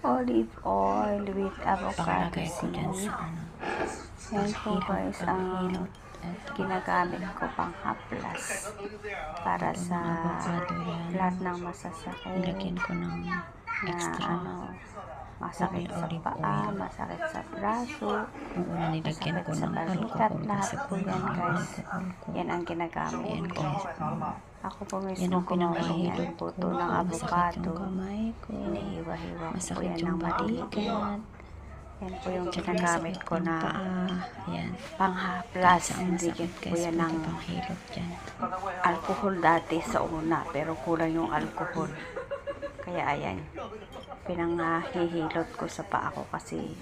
olive oil with avocado Panglagay ko dyan seed. sa ano. Yan po guys ang Panghilot. ginagamit ko pang haplas para sa Avocado yan. lahat ng masasakit Nilagyan ko ng na extra masakit sa olive paa, oil. masakit sa braso, Yung una nilagyan masakit ko sa ng balikat, alcohol lahat kasi po kung yan guys. alcohol. Yan ang ginagamit Ayan ko. guys. Ako po Yan mismo ang gumawa pinangahilot yan, ko. buto ng Masakit avocado. yung kamay ko. Hinihiwa-hiwa ko po Masakit yan ng yung maigi. balikat. Yan po yung Tsaka ginagamit masakit ko yung na paa. Ayan. panghaplas. Ang Hindi masakit po guys yan pag ng panghilot dyan. alcohol dati sa una, pero kulang yung alcohol. Kaya ayan, pinanghihilot ko sa paa ko kasi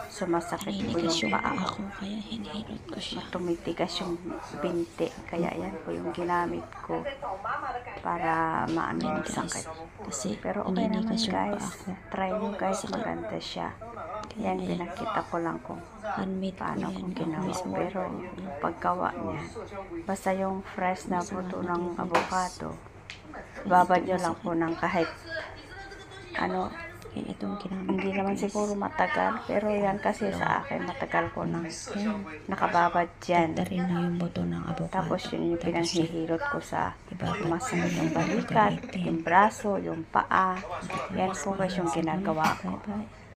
sumasakit po Naninigas yung yung paa paa ko. ko kaya hinihilot ko siya. Tumitigas yung binti. Kaya yan po yung ginamit ko para maano yung Guys, sakit. kasi Pero okay naman naninigas yung paa guys. ko. Try nyo guys, maganda siya. Yan, pinakita ko lang kung Handmade ko paano yan. ko Ako ginawa. mismo. Pero yung paggawa niya, basta yung fresh na buto ng avocado, babad nyo lang po ng kahit ano, Kaya itong ginamit hindi ko, naman guys. siguro matagal, pero yan kasi sa akin matagal ko nang nakababad dyan. Ganda rin na yung buto ng avocado. Tapos yun yung pinanghihilot ko sa Ibabad masakit yung mo balikat, gamitin. yung braso, yung paa. Yan po guys yung ginagawa ko. Bye-bye.